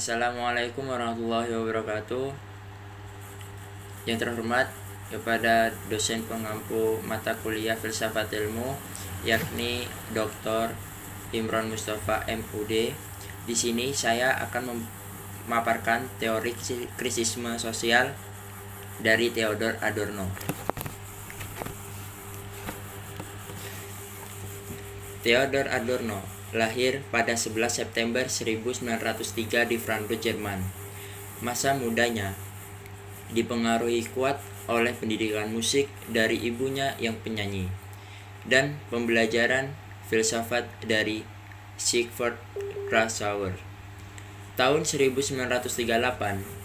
Assalamualaikum warahmatullahi wabarakatuh. Yang terhormat kepada dosen pengampu mata kuliah Filsafat Ilmu, yakni Dr. Imron Mustafa MUD. Di sini saya akan memaparkan teori krisisme sosial dari Theodor Adorno. Theodor Adorno lahir pada 11 September 1903 di Frankfurt, Jerman. Masa mudanya dipengaruhi kuat oleh pendidikan musik dari ibunya yang penyanyi dan pembelajaran filsafat dari Siegfried Krasauer. Tahun 1938,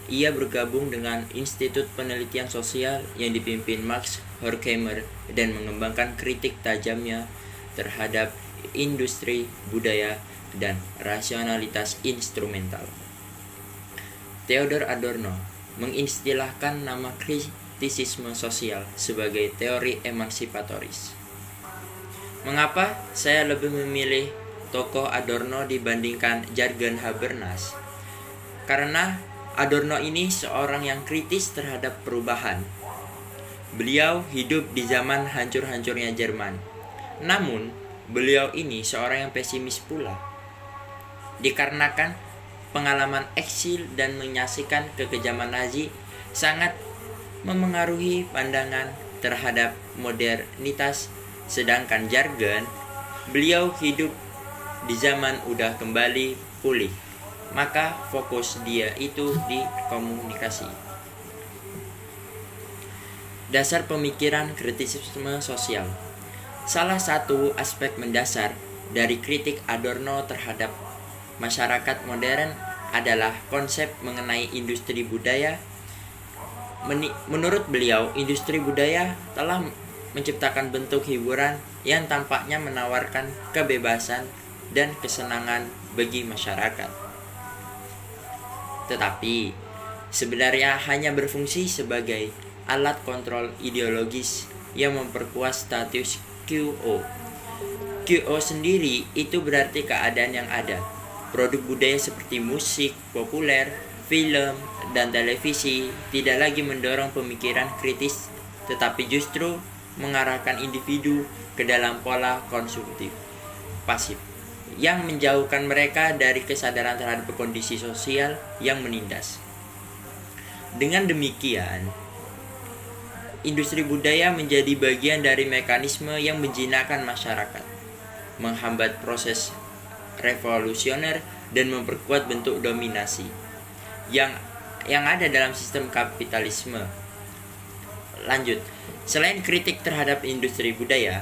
ia bergabung dengan Institut Penelitian Sosial yang dipimpin Max Horkheimer dan mengembangkan kritik tajamnya terhadap industri budaya dan rasionalitas instrumental. Theodor Adorno mengistilahkan nama kritisisme sosial sebagai teori emansipatoris. Mengapa saya lebih memilih tokoh Adorno dibandingkan jargon Habermas? Karena Adorno ini seorang yang kritis terhadap perubahan. Beliau hidup di zaman hancur-hancurnya Jerman. Namun, beliau ini seorang yang pesimis pula, dikarenakan pengalaman eksil dan menyaksikan kekejaman Nazi sangat memengaruhi pandangan terhadap modernitas. Sedangkan jargon, beliau hidup di zaman udah kembali pulih, maka fokus dia itu di komunikasi. Dasar pemikiran kritisisme sosial. Salah satu aspek mendasar dari kritik Adorno terhadap masyarakat modern adalah konsep mengenai industri budaya. Menurut beliau, industri budaya telah menciptakan bentuk hiburan yang tampaknya menawarkan kebebasan dan kesenangan bagi masyarakat. Tetapi, sebenarnya hanya berfungsi sebagai alat kontrol ideologis yang memperkuat status QO. QO sendiri itu berarti keadaan yang ada. Produk budaya seperti musik, populer, film, dan televisi tidak lagi mendorong pemikiran kritis, tetapi justru mengarahkan individu ke dalam pola konsumtif pasif yang menjauhkan mereka dari kesadaran terhadap kondisi sosial yang menindas. Dengan demikian, industri budaya menjadi bagian dari mekanisme yang menjinakkan masyarakat, menghambat proses revolusioner, dan memperkuat bentuk dominasi yang ada dalam sistem kapitalisme. Lanjut, selain kritik terhadap industri budaya,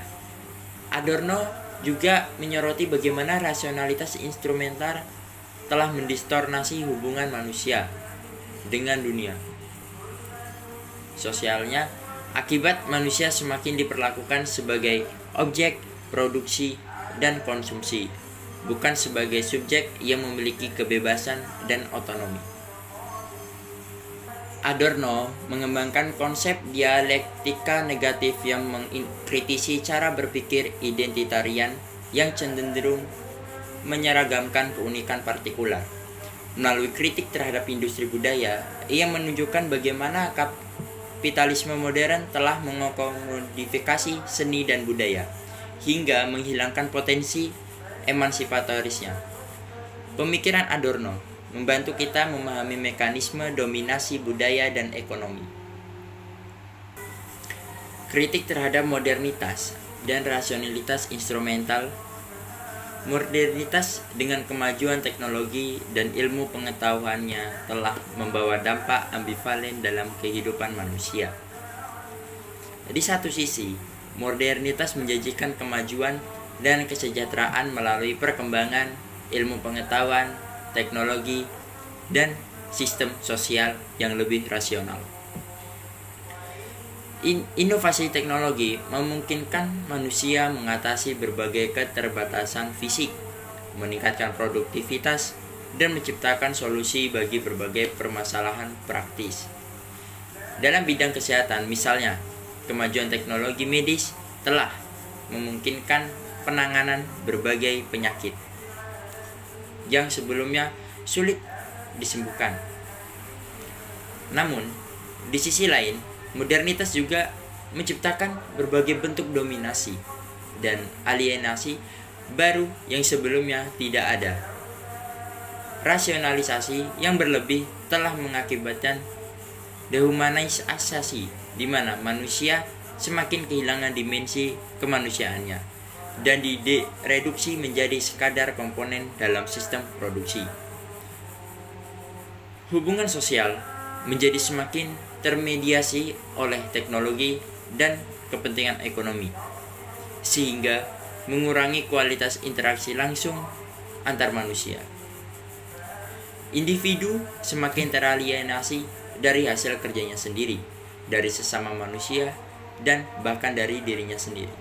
Adorno juga menyoroti bagaimana rasionalitas instrumental telah mendistornasi hubungan manusia dengan dunia sosialnya, akibat manusia semakin diperlakukan sebagai objek produksi dan konsumsi, bukan sebagai subjek yang memiliki kebebasan dan otonomi. Adorno mengembangkan konsep dialektika negatif yang mengkritisi cara berpikir identitarian yang cenderung menyeragamkan keunikan partikular. Melalui kritik terhadap industri budaya, ia menunjukkan bagaimana kapitalisme modern telah mengkomodifikasi seni dan budaya hingga menghilangkan potensi emansipatorisnya. Pemikiran Adorno membantu kita memahami mekanisme dominasi budaya dan ekonomi. Kritik terhadap modernitas dan rasionalitas instrumental. Modernitas dengan kemajuan teknologi dan ilmu pengetahuannya telah membawa dampak ambivalen dalam kehidupan manusia. Di satu sisi, modernitas menjanjikan kemajuan dan kesejahteraan melalui perkembangan ilmu pengetahuan, teknologi, dan sistem sosial yang lebih rasional. Inovasi teknologi memungkinkan manusia mengatasi berbagai keterbatasan fisik, meningkatkan produktivitas, dan menciptakan solusi bagi berbagai permasalahan praktis. Dalam bidang kesehatan, misalnya, kemajuan teknologi medis telah memungkinkan penanganan berbagai penyakit yang sebelumnya sulit disembuhkan. Namun, di sisi lain, modernitas juga menciptakan berbagai bentuk dominasi dan alienasi baru yang sebelumnya tidak ada. Rasionalisasi yang berlebih telah mengakibatkan dehumanisasi, di mana manusia semakin kehilangan dimensi kemanusiaannya dan direduksi menjadi sekadar komponen dalam sistem produksi. Hubungan sosial menjadi semakin termediasi oleh teknologi dan kepentingan ekonomi, sehingga mengurangi kualitas interaksi langsung antar manusia. Individu semakin teralienasi dari hasil kerjanya sendiri, dari sesama manusia, dan bahkan dari dirinya sendiri.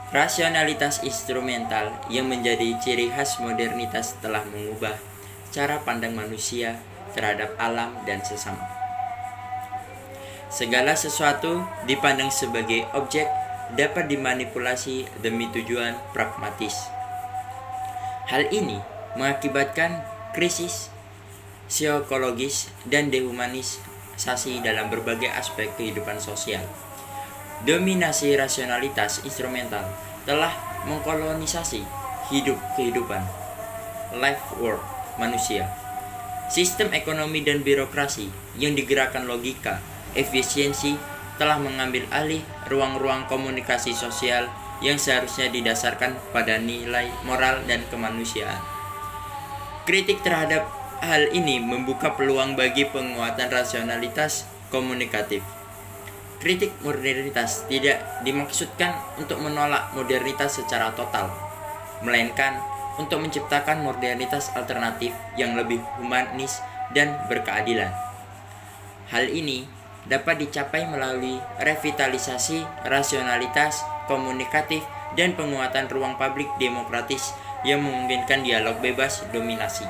Rasionalitas instrumental yang menjadi ciri khas modernitas telah mengubah cara pandang manusia terhadap alam dan sesama. Segala sesuatu dipandang sebagai objek dapat dimanipulasi demi tujuan pragmatis. Hal ini mengakibatkan krisis psikologis dan dehumanisasi dalam berbagai aspek kehidupan sosial. Dominasi rasionalitas instrumental telah mengkolonisasi kehidupan, life work manusia. Sistem ekonomi dan birokrasi yang digerakkan logika, efisiensi telah mengambil alih ruang-ruang komunikasi sosial yang seharusnya didasarkan pada nilai moral dan kemanusiaan. Kritik terhadap hal ini membuka peluang bagi penguatan rasionalitas komunikatif. Kritik modernitas tidak dimaksudkan untuk menolak modernitas secara total, melainkan untuk menciptakan modernitas alternatif yang lebih humanis dan berkeadilan. Hal ini dapat dicapai melalui revitalisasi rasionalitas komunikatif dan penguatan ruang publik demokratis yang memungkinkan dialog bebas dominasi.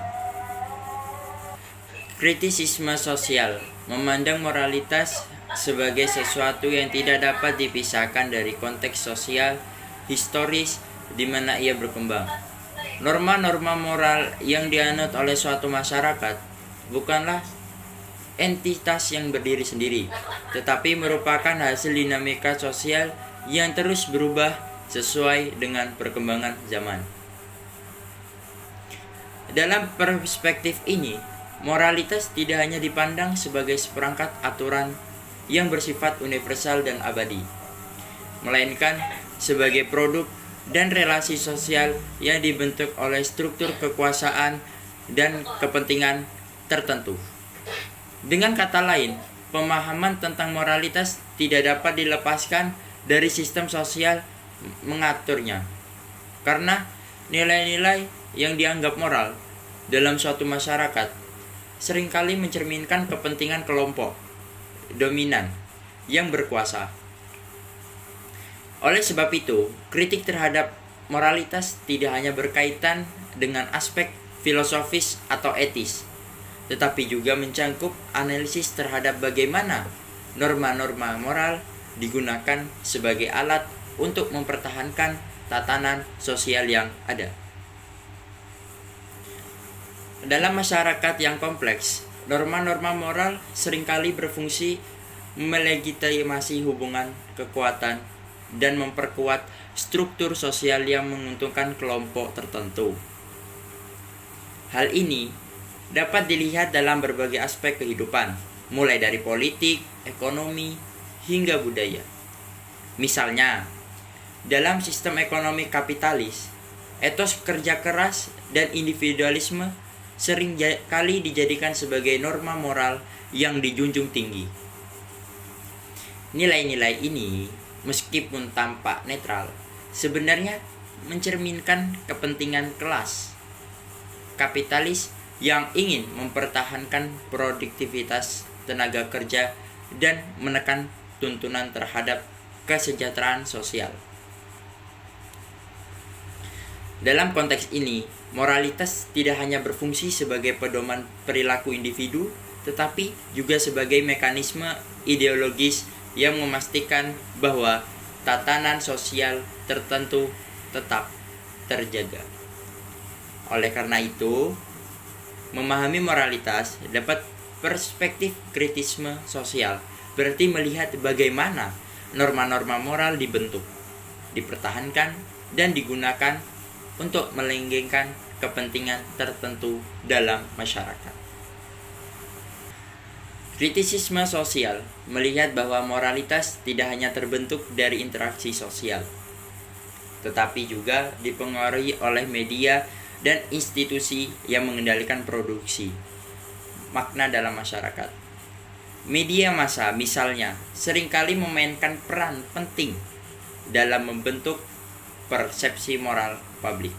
Kritisisme sosial memandang moralitas sebagai sesuatu yang tidak dapat dipisahkan dari konteks sosial historis di mana ia berkembang. Norma-norma moral yang dianut oleh suatu masyarakat bukanlah entitas yang berdiri sendiri, tetapi merupakan hasil dinamika sosial yang terus berubah sesuai dengan perkembangan zaman. Dalam perspektif ini, moralitas tidak hanya dipandang sebagai seperangkat aturan yang bersifat universal dan abadi, melainkan sebagai produk dan relasi sosial yang dibentuk oleh struktur kekuasaan dan kepentingan tertentu. Dengan kata lain, pemahaman tentang moralitas tidak dapat dilepaskan dari sistem sosial mengaturnya. Karena nilai-nilai yang dianggap moral dalam suatu masyarakat seringkali mencerminkan kepentingan kelompok dominan yang berkuasa. Oleh sebab itu, kritik terhadap moralitas tidak hanya berkaitan dengan aspek filosofis atau etis, tetapi juga mencangkup analisis terhadap bagaimana norma-norma moral digunakan sebagai alat untuk mempertahankan tatanan sosial yang ada. Dalam masyarakat yang kompleks, norma-norma moral seringkali berfungsi melegitimasi hubungan kekuatan dan memperkuat struktur sosial yang menguntungkan kelompok tertentu. Hal ini dapat dilihat dalam berbagai aspek kehidupan, mulai dari politik, ekonomi, hingga budaya. Misalnya, dalam sistem ekonomi kapitalis, etos kerja keras dan individualisme sering kali dijadikan sebagai norma moral yang dijunjung tinggi. Nilai-nilai ini, meskipun tampak netral, sebenarnya mencerminkan kepentingan kelas kapitalis yang ingin mempertahankan produktivitas tenaga kerja dan menekan tuntunan terhadap kesejahteraan sosial. Dalam konteks ini, moralitas tidak hanya berfungsi sebagai pedoman perilaku individu, tetapi juga sebagai mekanisme ideologis yang memastikan bahwa tatanan sosial tertentu tetap terjaga. Oleh karena itu, memahami moralitas dapat perspektif kritisme sosial, berarti melihat bagaimana norma-norma moral dibentuk, dipertahankan, dan digunakan untuk melanggengkan kepentingan tertentu dalam masyarakat. Kritisisme sosial melihat bahwa moralitas tidak hanya terbentuk dari interaksi sosial, tetapi juga dipengaruhi oleh media dan institusi yang mengendalikan produksi makna dalam masyarakat. Media massa misalnya seringkali memainkan peran penting dalam membentuk persepsi moral publik.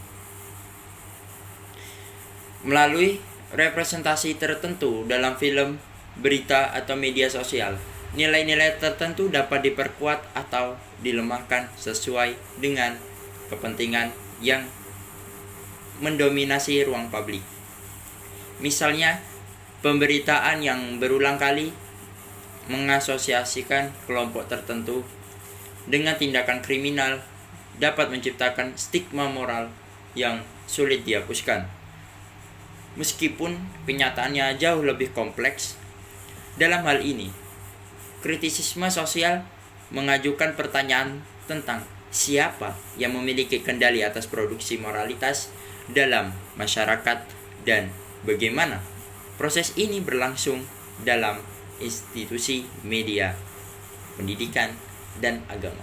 Melalui representasi tertentu dalam film, berita, atau media sosial, nilai-nilai tertentu dapat diperkuat atau dilemahkan sesuai dengan kepentingan yang mendominasi ruang publik. Misalnya, pemberitaan yang berulang kali mengasosiasikan kelompok tertentu dengan tindakan kriminal dapat menciptakan stigma moral yang sulit dihapuskan. Meskipun kenyataannya jauh lebih kompleks, dalam hal ini, kritisisme sosial mengajukan pertanyaan tentang siapa yang memiliki kendali atas produksi moralitas dalam masyarakat dan bagaimana proses ini berlangsung dalam institusi media, pendidikan, dan agama.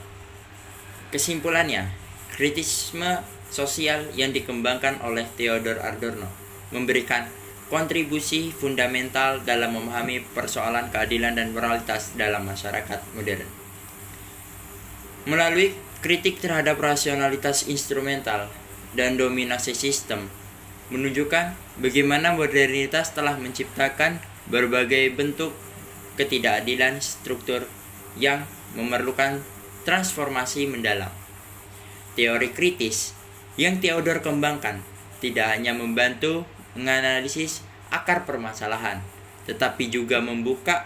Kesimpulannya, kritisisme sosial yang dikembangkan oleh Theodor Adorno memberikan kontribusi fundamental dalam memahami persoalan keadilan dan moralitas dalam masyarakat modern. Melalui kritik terhadap rasionalitas instrumental dan dominasi sistem, menunjukkan bagaimana modernitas telah menciptakan berbagai bentuk ketidakadilan struktur yang memerlukan transformasi mendalam. Teori kritis yang Theodor kembangkan tidak hanya membantu menganalisis akar permasalahan, tetapi juga membuka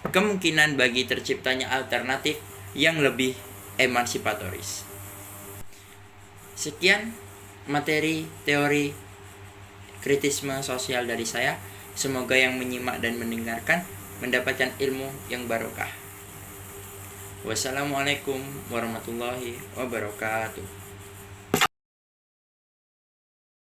kemungkinan bagi terciptanya alternatif yang lebih emansipatoris. Sekian materi teori kritisme sosial dari saya. Semoga yang menyimak dan mendengarkan mendapatkan ilmu yang barokah. Wassalamualaikum warahmatullahi wabarakatuh.